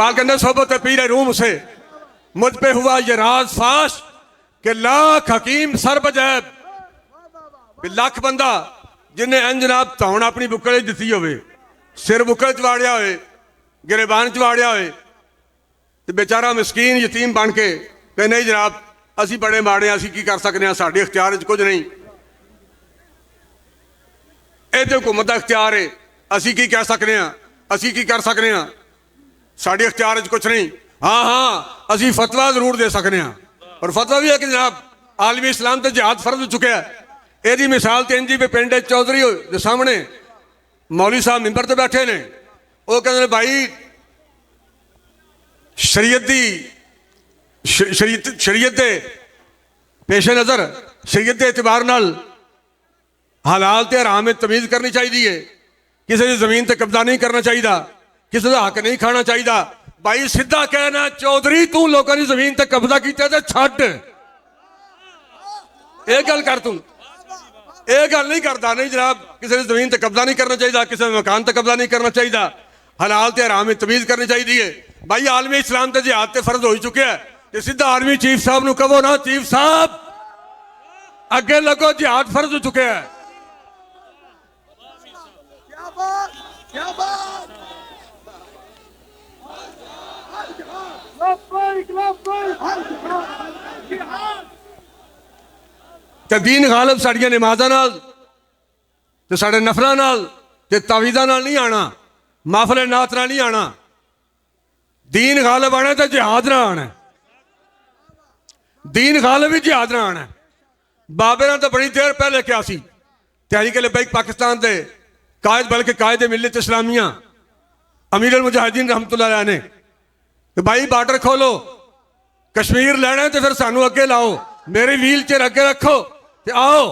इकबाल कहते सोबत पीर रूम से मुझ पे हुआ ये राज फाश कि लाख हकीम सर बजैब। लख बंदा जिन्हें इंज जनाब धौन अपनी बुक्कल दी होवे, सिर बुक्कल च वाड़िया होए, गिरेबान च वाड़िया होए, तो बेचारा मिसकीन यतीम बन के कहे नहीं जनाब असी बड़े माड़े, असी की कर सकते हैं, साढ़े इख्तियार च कुछ नहीं, ये हुकूमत का इख्तियार है, असी की कह सकते हैं, असी की कर सकते हैं, साढ़े इख्तियार च कुछ नहीं। हाँ हाँ असी फतवा जरूर दे सकते हैं, और फतवा भी है कि जनाब आलमी इस्लाम तो जिहाद फर्ज हो चुका है। यही मिसाल तो इंजी पे पिंड चौधरी के सामने मौलवी साहब मिंबर से बैठे ने, वो कहते भाई शरीयत के पेशे नज़र शरीयत के एतबार नाल हलाल ते हराम में तमीज़ करनी चाहिए, किसी की जमीन ते कब्जा नहीं करना चाहिए, किसी का हक नहीं खाना चाहिए। भाई सीधा कहना चौधरी तू लोगों की जमीन ते कब्जा किया तो छड्ड, एक गल कर, तू ये गल नहीं करता नहीं जनाब किसी ने जमीन ते कब्जा नहीं करना चाहिए, किसी ने मकान ते कब्जा नहीं करना चाहिए, हलाल ते हराम में तमीज़ करनी चाहिए। भाई आलमी इस्लाम ते जिहाद ते फर्ज हो चुके हैं, तो सीधा आर्मी चीफ साहब को कहो ना चीफ साहब अगे लगो जिहाद फर्ज हो चुके हैं। ते दीन गालिब साड़ियां नमाज़ां नाल ते साडे नफलां नाल ते तावीज़ां नाल नहीं आना, माफले नात नाल नहीं आना। दीन गालिब आना तो जिहाद ना आना, दीन गालिब ही जिहाद ना आना। बाबे ने तो बड़ी देर पहले क्या सी तहरीक लब्बैक पाकिस्तान के कायद बल्कि कायद मिल्लत इस्लामिया अमीर अल मुजाहिदीन रहमतुल्लाह अलैह ने कि भाई बार्डर खोलो, कश्मीर लेना है तो फिर सानू अगे लाओ, मेरी व्हील चेयर अगे रखो, तो आओ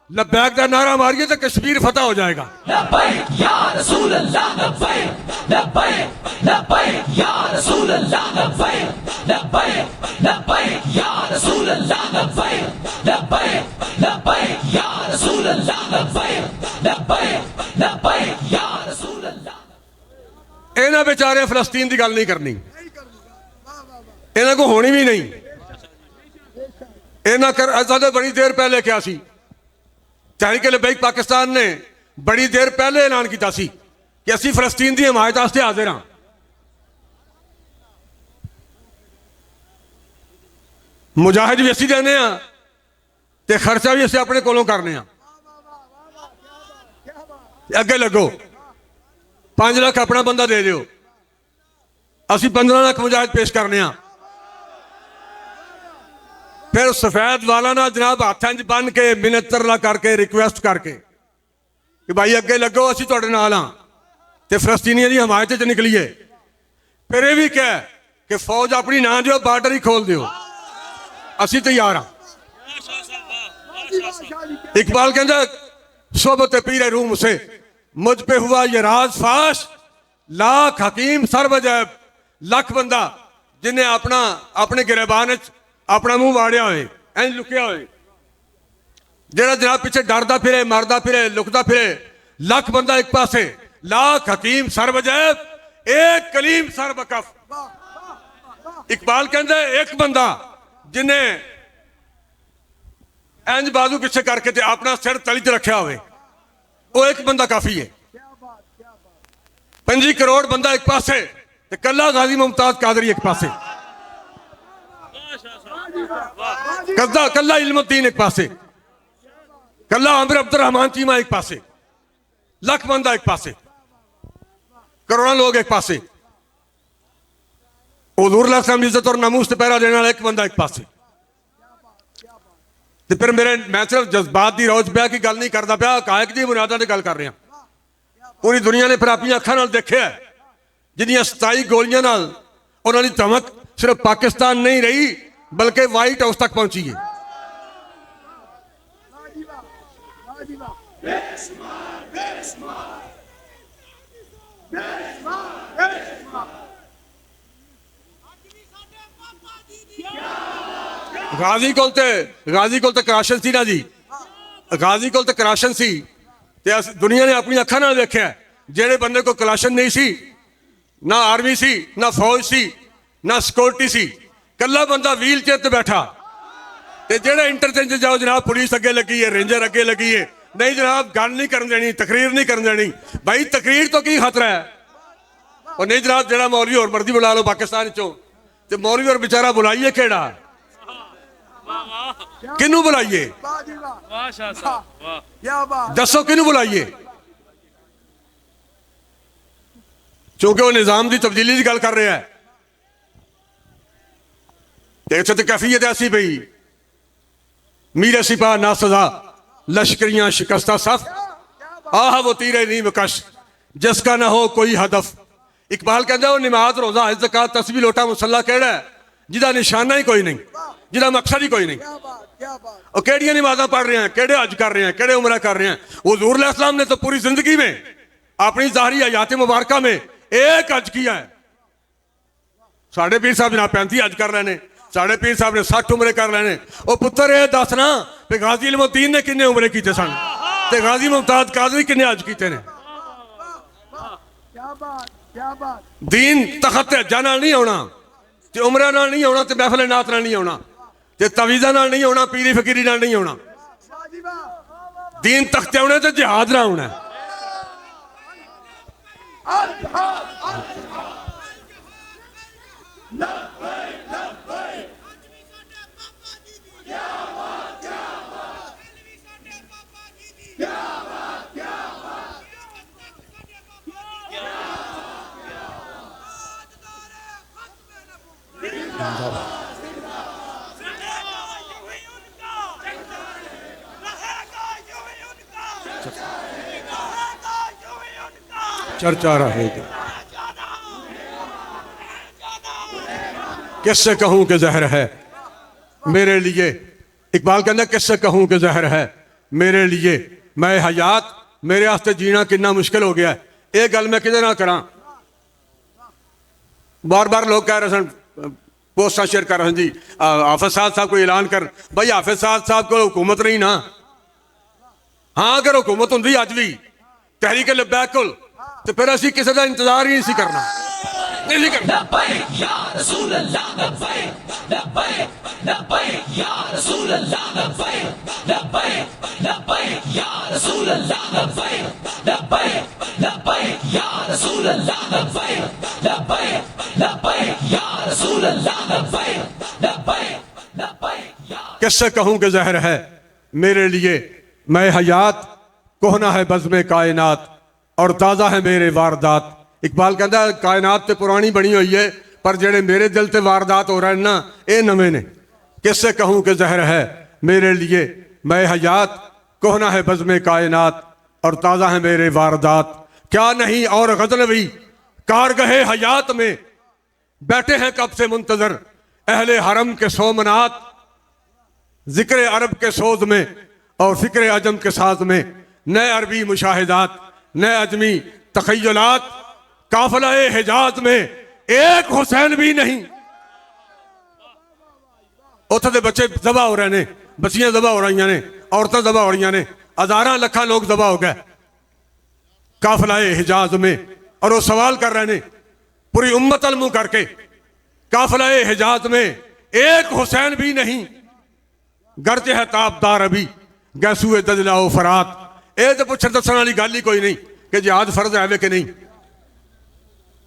लब्बैक का नारा मारिए तो कश्मीर फतह हो जाएगा। लब्बैक या रसूल अल्लाह, लब्बैक लब्बैक लब्बैक या रसूल अल्लाह, लब्बैक लब्बैक लब्बैक या रसूल अल्लाह, लब्बैक लब्बैक लब्बैक या रसूल अल्लाह, लब्बैक लब्बैक लब्बैक या रसूल अल्लाह। इन्हां बेचारे फलस्तीन की गल नहीं करनी, इन्हां को होनी भी नहीं। इन्हां कर बड़ी देर पहले क्या सी तहरीक लब्बैक पाकिस्तान ने बड़ी देर पहले ऐलान किया सी कि असी फलस्तीन की हिमायत वास्ते हाजिर हाँ। मुजाहिद भी असी देने ते खर्चा भी असी अपने कोलों करने, अगे लगो 5 लाख अपना बंदा दे दो, असी 15 लाख मुजाहिद पेश करने। फिर सफेद वाला ना जनाब हाथों च बन के मिन्नतरला करके रिक्वेस्ट करके कि भाई अगे लगो असी तुहाडे नाल हां ते फलस्तीनियां दी हिमायत च निकलीए। फिर यह भी कह कि फौज अपनी ना दियो, बार्डर ही खोल दियो, असी तैयार हाँ। इकबाल कहता सोबत पीर रूम से मुझ पे हुआ ये राज फाश, लाख हकीम सर बजैब। लख बंदा जिन्हें अपने गिरेबान अपना मुंह वाड़िया होए, इंज लुकिया होए, जेड़ा जनाब पीछे डरदा फिरे, मरदा फिरे, लुकदा फिरे। लख बंदा एक पासे, लाख हकीम सर बजैब, एक कलीम सर बकफ। इकबाल कहते एक बंदा जिन्हें इंज बाजू पीछे करके ते अपना सिर तली च रखा होवे, वो एक बंदा काफी है। 25 करोड़ बंदा एक पासे ते कला गाजी मुमताज कादरी एक पासे, कला इल्मुद्दीन एक पासे, कला आमिर अब्दुल रहमान चीमा एक पासे, लख बंदा एक पासे, करोड़ों लोग एक पासे, हुजूर इज्जत और नामूस से पहरा देने वाला एक बंदा एक पासे। तो फिर मैं सिर्फ जज्बात की रोज ब्याह की गल नहीं करता पिया, कायक दी बुनियादां की गल कर रहा। पूरी दुनिया ने फिर अपनी अखां नाल देखिया जिन्नियां 27 गोलियां नाल उन्हां दी धमक सिर्फ पाकिस्तान नहीं रही बल्कि व्हाइट हाउस तक पहुंची है। गाजी को कराशन सी ना जी, गाजी को कराशन सी, दुनिया ने अपनी अखां नाल देखिया जेड़े बंदे को कलाशन नहीं सी ना आर्मी सी, ना फौज सी, ना सिक्योरिटी सी, कल्ला बंदा व्हील चेयर ते बैठा। ते जेड़े इंटरचेंज जाओ जनाब पुलिस अगे लगी है, रेंजर अगे लगी है, नहीं जनाब गल नहीं करन देनी, तकरीर नहीं करन देनी। भाई तकरीर तो की खतरा है? और नहीं जनाब जेड़ा मौलवी और मर्जी बुला लो पाकिस्तान चो, ते मौलवी और बेचारा बुलाइए केड़ा, किनू बुलाइए? दसो किनू बुलाइए? क्योंकि वो निजाम की तब्दीली की गल कर रहा है। इत्थे तो कैफियत ऐसी पई, मीर सिपा ना सजा, लश्करियां शिकस्ता सफ, आह वो तीरे नीम कश, जिसका ना हो कोई हदफ। इकबाल कहता है वो नमाज रोजा हज ज़कात तस्बीह लोटा मुसल्ला केड़ा है जिदा निशाना ही कोई नहीं, जिदा मकसद ही कोई नहीं। और केड़ियां नमाज़ां पढ़ रहे हैं, केड़े हज कर रहे हैं, केड़े उमरा कर रहे हैं। हुज़ूर अलैहि सलाम ने तो पूरी जिंदगी में अपनी ज़ाहरी हयात मुबारका में एक हज किया है। साढ़े पीर साहब जनाब 35 हज कर रहे हैं, साढ़े पीर साहब ने 60 उमरे कर रहे हैं। ओ पुत्र ये दस ना कि गाजी इल्मुद्दीन ने किन्ने उमरे कीते सन ते गाजी मुमताज कादरी किन्ने हज कीते ने। दीन तखत ते हज्जां नाल नहीं आउणा, ते उमरा नाल नहीं आउणा, ते महफिल नात नाल नहीं आउणा, ते तवीज़ा नाल नहीं आउणा, पीरी फकीरी नाल नहीं आउणा। दीन तख्ते आउणे ते जिहाद नाल आउणा। चर्चा रहेगी। किससे कहूं कि जहर है मेरे लिए, इकबाल कहता किससे कहूं कि जहर है मेरे लिए, मैं हयात मेरे वास्ते जीना कितना मुश्किल हो गया है। ये गल मैं किदे नाल करा? बार बार लोग कह रहे सन, पोस्टा शेयर कर रहे हैं जी हाफिज साहब को ऐलान कर। भाई हाफिज साहब को हुकूमत नहीं ना। हाँ अगर हुकूमत होंगी अज भी तहरीक लब्बैक कोल, तो फिर असी किसी का इंतजार ही नहीं करना, नहीं सी करना। लब्बैक या रसूल अल्लाह, लब्बैक लब्बैक लब्बैक या रसूल अल्लाह, लब्बैक लब्बैक लब्बैक या रसूल अल्लाह, लब्बैक लब्बैक लब्बैक या रसूल अल्लाह, लब्बैक लब्बैक लब्बैक या रसूल अल्लाह, लब्बैक लब्बैक लब्बैक या। किससे कहूं कि जहर है मेरे लिए, मैं हयात कोहना है बज़्म कायनात और ताज़ा है मेरे वारदात। इकबाल कहता है कायनात तो पुरानी बनी हुई है, पर जेड़े मेरे दिल ते वारदात हो रहे हैं ना ये नवे ने। किससे कहूं कि जहर है मेरे लिए, मैं हयात कोहना है बज़्म कायनात और ताज़ा है मेरे वारदात। क्या नहीं और गज़नवी कारगहे हयात में, बैठे हैं कब से मुंतजर अहले हरम के सोमनात। जिक्र अरब के सोज में और फिक्र अजम के साज में, नए अरबी मुशाहिदात, नए अजमी तखय्युलात। काफिला हिजाज में एक हुसैन भी नहीं। उत्थे दे बच्चे दबा हो रहे ने, बच्चियां दबा हो रही ने, औरतें दबा हो रही ने, हजारां लखा लोग दबा हो गए काफिला हिजाज में। और वो सवाल कर रहे ने पूरी उम्मत अलमू करके, काफिला हिजाज में एक हुसैन भी नहीं। गर्ज है ताबदार अभी गैसूए दजला फरात। ये तो पुछन दसन वाली गल ही कोई नहीं कि जिहाद फर्ज है कि नहीं।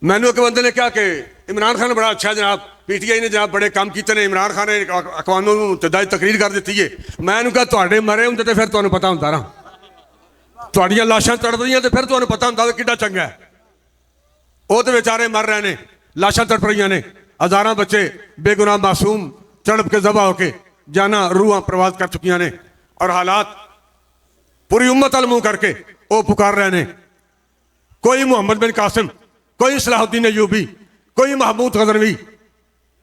मैनू एक बंदे ने कहा कि इमरान खान बड़ा अच्छा जनाब, पीटीआई ने जनाब बड़े काम किए ने, इमरान खान ने अकवाम मुत्तहिदा तकरीर कर दी है। मैंने कहा तुहाडे मरे होंदे तो फिर तुहानू पता होंदा ना, तुहाडियां लाशां तड़पदियां तो फिर तुहानू पता होंदा किड्डा चंगा है। वो तो बेचारे मर रहे ने, लाशां तड़प रही ने, हजारां बच्चे बेगुनाह मासूम तड़प के जबा होके जाना रूहां प्रवास कर चुकियां ने। और हालात पूरी उम्मत अलमू करके वो पुकार रहे ने। कोई मोहम्मद बिन कासिम, कोई सलाहुद्दीन अयूबी, कोई महमूद गजनवी,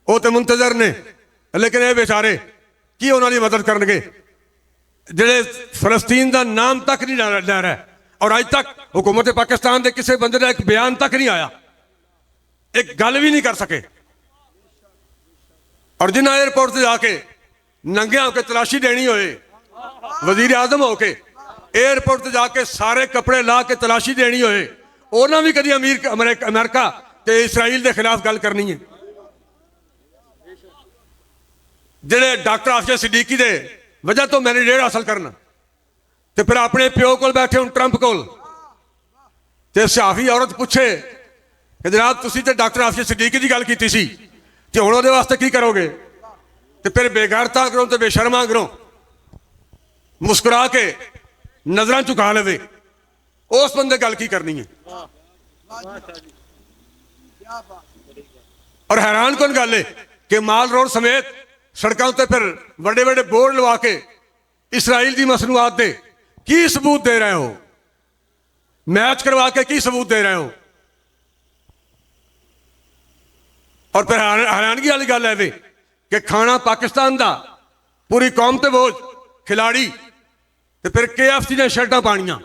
वो तो मुंतजर ने, लेकिन ये बेचारे की उन्होंने मदद करनगे जेड़े फलस्तीन का नाम तक नहीं ले रहा। और अज तक हुकूमत पाकिस्तान के किसी बंदे का एक बयान तक नहीं आया, एक गल भी नहीं कर सके। और जिन्हें एयरपोर्ट से जाके नंगे होके तलाशी देनी होए, वजीर आजम होके एयरपोर्ट से जाके सारे कपड़े ला के तलाशी देनी होए, उन्होंने भी कभी अमेरिका कि इसराइल के खिलाफ गल करनी है। ਜਿਹੜੇ डॉक्टर आफिया सिद्दीकी दे वजह तो मैंडेट हासिल करना तो फिर अपने प्यो को बैठे हूँ ट्रंप को सियाफी औरत पूछे कि जनाब तुसी तो डॉक्टर आफिया सिद्दीकी की गल की सी तो हुण उहदे वास्ते की करोगे तो फिर बेगैरता करो तो बेशर्मा करो मुस्कुरा के नजर झुका लवे उस बंदे गल की करनी है। और हैरान कौन गल है कि माल रोड समेत सड़कों पर फिर बड़े बड़े बोर्ड लवा के इसराइल की मसनूआत दे की सबूत दे रहे हो, मैच करवा के की सबूत दे रहे हो। और फिर हैरानगी वाली गल है वे कि खाना पाकिस्तान का पूरी कौम ते बोझ खिलाड़ी तो फिर KFC ने शर्टा पानिया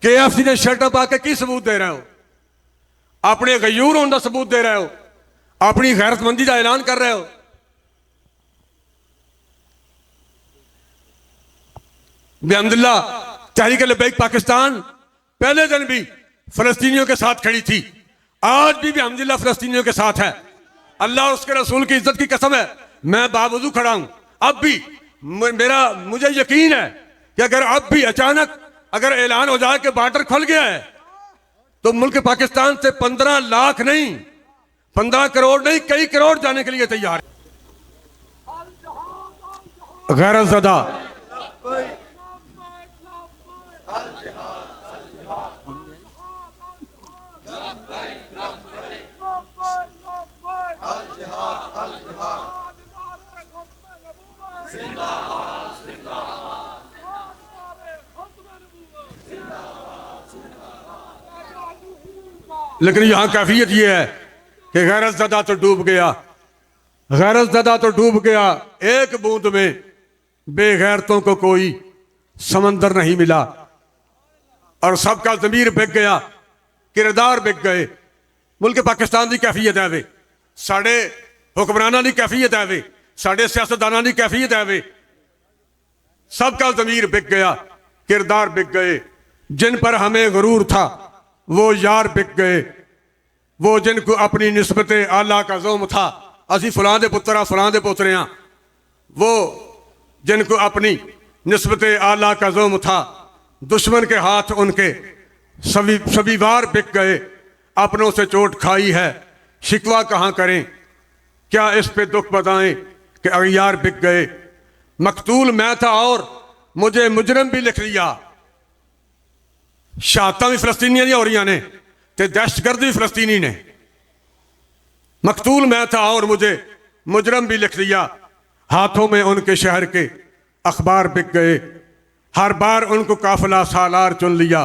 KFC ने शर्टा पा के की सबूत दे रहे हो, अपने गयूर होने का सबूत दे रहे हो, अपनी गैरतमंदी का ऐलान कर रहे हो। बेहमदुल्ला तहरीक लब्बैक पाकिस्तान पहले दिन भी फलस्तीनियों के साथ खड़ी थी, आज भी बेहमदुल्ला फलस्तीनियों के साथ है। अल्लाह और उसके रसूल की इज्जत की कसम है मैं बावजू खड़ा हूं। अब भी मुझे यकीन है कि अगर अब भी अचानक अगर ऐलान हो जाए कि बॉर्डर खुल गया है तो मुल्क पाकिस्तान से 15 लाख नहीं 15 करोड़ नहीं कई करोड़ जाने के लिए तैयार है। गैरतज़दा लेकिन यहां कैफियत यह है कि गैरतज़दा तो डूब गया, गैरतज़दा तो डूब गया, एक बूंद में बेगैरतों को कोई समंदर नहीं मिला और सबका ज़मीर बिक गया, किरदार बिक गए। मुल्क पाकिस्तान की कैफियत है वे, साढ़े हुक्मराना की कैफियत है वे, साढ़े सियासतदाना की कैफियत है वे। सबका ज़मीर बिक गया, किरदार बिक गए। जिन पर हमें गुरूर था वो यार बिक गए, वो जिनको अपनी निस्बत आला का ज़ौम था असी फलां दे पुत्र हाँ फलां दे पोतरे हाँ, वो जिनको अपनी निस्बत आला का ज़ौम था दुश्मन के हाथ उनके सभी वार बिक गए। अपनों से चोट खाई है शिकवा कहाँ करें, क्या इस पे दुख बताएं कि अगियार बिक गए। मकतूल मैं था और मुझे मुजरम भी लिख लिया, शहादतां भी फलस्तीनियां दी हो रही ने ते दहशतगर्द भी फलस्तीनी ने। मकतूल मैं था और मुझे मुजरम भी लिख दिया, हाथों में उनके शहर के अखबार बिक गए। हर बार उनको काफिला सालार चुन लिया।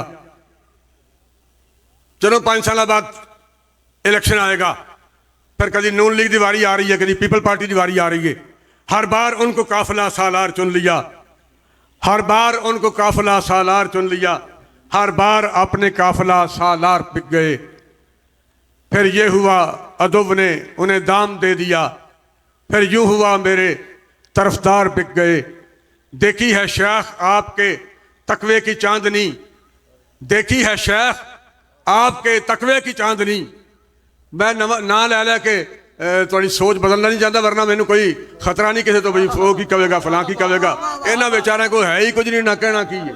चलो 5 साल बाद इलेक्शन आएगा, फिर कभी नून लीग की वारी आ रही है, कभी पीपल पार्टी की वारी आ रही है। हर बार उनको काफिला सालार चुन लिया, हर बार उनको काफिला सालार चुन लिया, हर बार अपने काफिला सालार बिक गए। फिर ये हुआ अदब ने उन्हें दाम दे दिया, फिर यूं हुआ मेरे तरफदार बिक गए। देखी है शेख आपके तकवे की चांदनी, देखी है शेख आपके तकवे की चांदनी। मैं ना लै लैके थोड़ी सोच बदलना नहीं चाहता, वरना मैनू कोई खतरा नहीं किसी तो भाई वो की कहेगा फलां की कहेगा। इन्होंने बेचारा को है ही कुछ नहीं, ना कहना की है।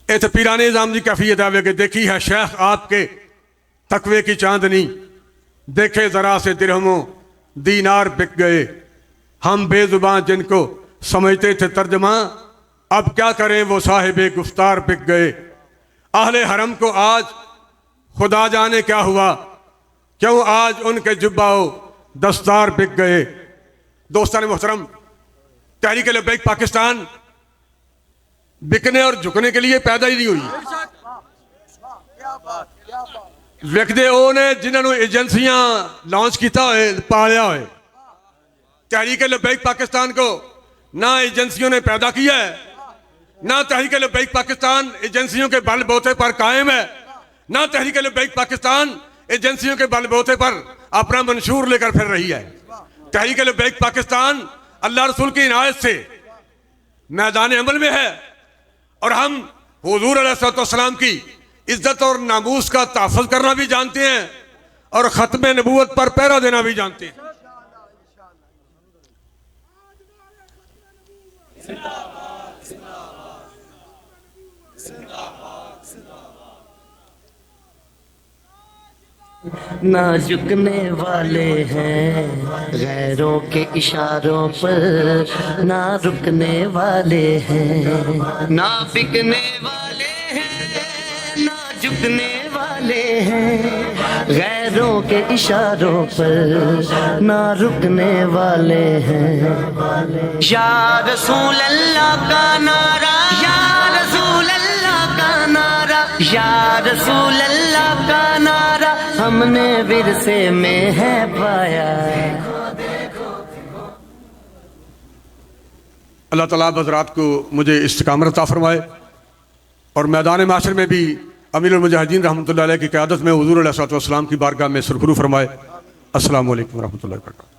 इतने पीराने निज़ाम की कैफियत है कि देखी है शेख आपके तकवे की चांदनी, देखे जरा से दिरहमों दीनार बिक गए। हम बेजुबान जिनको समझते थे तर्जमा, अब क्या करें वो साहिबे गुफ्तार बिक गए। अहले हरम को आज खुदा जाने क्या हुआ, क्यों आज उनके जुब्बाओ दस्तार बिक गए। दोस्तान मोहतरम, तहरीक लब्बैक पाकिस्तान बिकने और झुकने के लिए पैदा ही नहीं हुई। विकदे वो ने जिन्होंने एजेंसियां लॉन्च किया होए पालिया होए। तहरीक लब्बैक पाकिस्तान को ना एजेंसियों ने पैदा किया है, ना तहरीक लब्बैक पाकिस्तान एजेंसियों के बलबूते पर कायम है, ना तहरीक लब्बैक पाकिस्तान एजेंसियों के बलबूते पर अपना मंशूर लेकर फिर रही है। तहरीक लब्बैक पाकिस्तान अल्लाह रसूल की इनायत से मैदान अमल में है और हम हुजूर अलैहिस्सलाम की इज्जत और नामूस का तहफ़्फ़ुज़ करना भी जानते हैं और ख़त्म नबूवत पर पहरा देना भी जानते हैं। ना झुकने वाले हैं गैरों के इशारों पर, ना रुकने वाले हैं, ना बिकने वाले हैं, ना झुकने वाले हैं गैरों के इशारों पर, ना रुकने वाले हैं। या रसूल अल्लाह का नारा, या रसूल अल्लाह का नारा, या रसूल अल्लाह का नारा हमने विरसे में है पाया। अल्लाह ताला आप हज़रात को मुझे इस्तिकामत अता फरमाए और मैदान माशर में भी अमीरुल मुजाहिदीन रहमतुल्लाह अलैह की क़यादत में हुज़ूर अलैहिस्सलाम की बारगाह में सुरखरू फरमाए। अस्सलामु अलैकुम रहमतुल्लाहि व बरकातहू।